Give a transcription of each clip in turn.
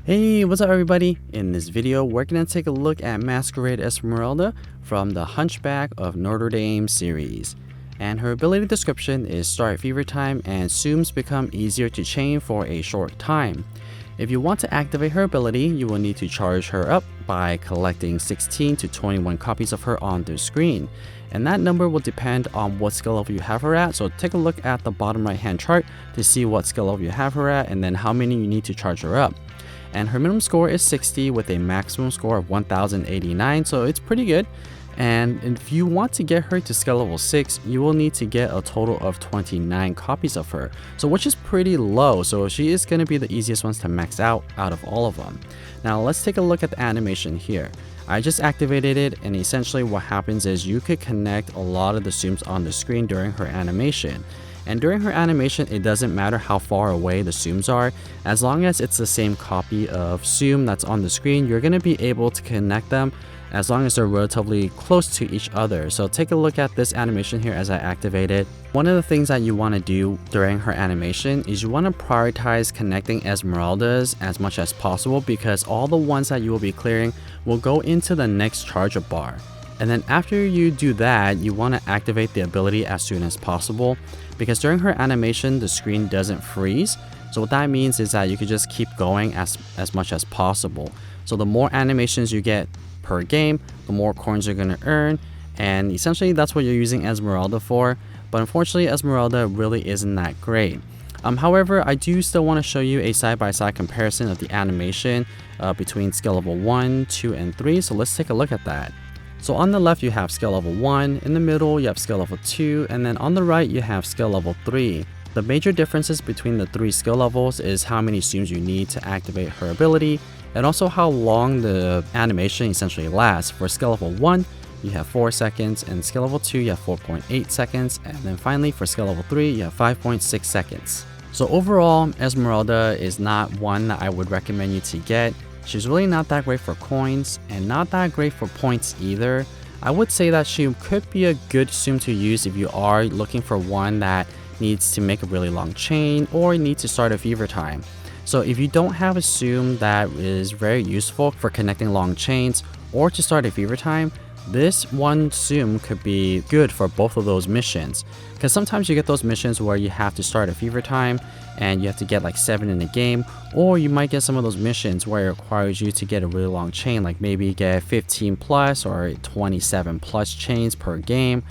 Hey, what's up everybody? In this video, we're gonna take a look at Masquerade Esmeralda from the Hunchback of Notre Dame series. And her ability description is start fever time and Tsums become easier to chain for a short time. If you want to activate her ability, you will need to charge her up by collecting 16 to 21 copies of her on the screen. And that number will depend on what skill level you have her at, so take a look at the bottom right hand chart to see what skill level you have her at and then how many you need to charge her up. And her minimum score is 60 with a maximum score of 1089, so it's pretty good. And if you want to get her to skill level 6, you will need to get a total of 29 copies of her, so which is pretty low, so she is going to be the easiest ones to max out of all of them. Now let's take a look at the animation here. I just activated it, and essentially what happens is you could connect a lot of the Tsums on the screen during her animation. And during her animation, it doesn't matter how far away the Tsums are, as long as it's the same copy of Tsum that's on the screen, you're going to be able to connect them as long as they're relatively close to each other. So take a look at this animation here as I activate it. One of the things that you want to do during her animation is you want to prioritize connecting Esmeraldas as much as possible, because all the ones that you will be clearing will go into the next charge up bar. And then after you do that, you want to activate the ability as soon as possible, because during her animation, the screen doesn't freeze. So what that means is that you can just keep going as much as possible. So the more animations you get per game, the more coins you're going to earn. And essentially that's what you're using Esmeralda for. But unfortunately, Esmeralda really isn't that great. However, I do still want to show you a side-by-side comparison of the animation between skill level 1, 2, and 3. So let's take a look at that. So on the left, you have skill level 1, in the middle, you have skill level 2, and then on the right, you have skill level 3. The major differences between the three skill levels is how many Tsums you need to activate her ability, and also how long the animation essentially lasts. For skill level 1, you have 4 seconds, and skill level 2, you have 4.8 seconds, and then finally for skill level 3, you have 5.6 seconds. So overall, Esmeralda is not one that I would recommend you to get. She's really not that great for coins, and not that great for points either. I would say that she could be a good Tsum to use if you are looking for one that needs to make a really long chain or need to start a fever time. So if you don't have a Tsum that is very useful for connecting long chains or to start a fever time, this one Tsum could be good for both of those missions, because sometimes you get those missions where you have to start a fever time and you have to get like 7 in a game, or you might get some of those missions where it requires you to get a really long chain, like maybe get 15 plus or 27 plus chains per game.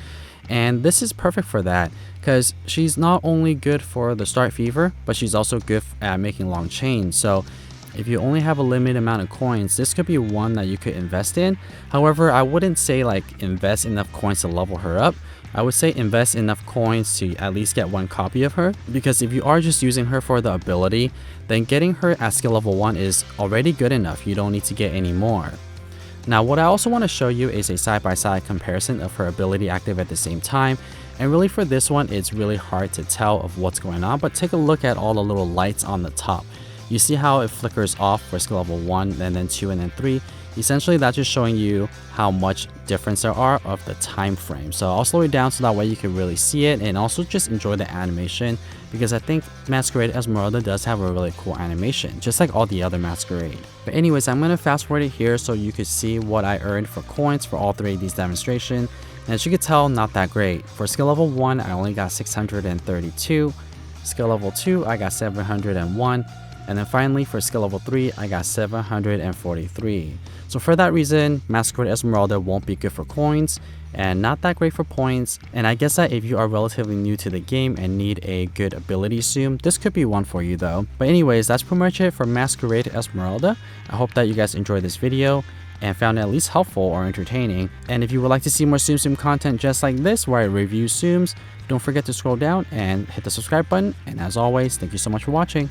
And this is perfect for that, because she's not only good for the start fever, but she's also good at making long chains. So if you only have a limited amount of coins, this could be one that you could invest in. However, I wouldn't say like invest enough coins to level her up. I would say invest enough coins to at least get one copy of her, because if you are just using her for the ability, then getting her at skill level 1 is already good enough. You don't need to get any more. Now, what I also want to show you is a side-by-side comparison of her ability active at the same time. And really for this one, it's really hard to tell of what's going on, but take a look at all the little lights on the top. You see how it flickers off for skill level 1, and then 2, and then 3. Essentially, that's just showing you how much difference there are of the time frame. So I'll slow it down so that way you can really see it and also just enjoy the animation, because I think Masquerade Esmeralda does have a really cool animation, just like all the other Masquerade. But anyways, I'm going to fast forward it here so you can see what I earned for coins for all three of these demonstrations. And as you can tell, not that great. For skill level 1, I only got 632. Skill level 2, I got 701. And then finally for skill level 3, I got 743. So for that reason, Masquerade Esmeralda won't be good for coins and not that great for points. And I guess that if you are relatively new to the game and need a good ability Tsum, this could be one for you though. But anyways, that's pretty much it for Masquerade Esmeralda. I hope that you guys enjoyed this video and found it at least helpful or entertaining. And if you would like to see more Tsum Tsum content just like this where I review Tsums, don't forget to scroll down and hit the subscribe button. And as always, thank you so much for watching.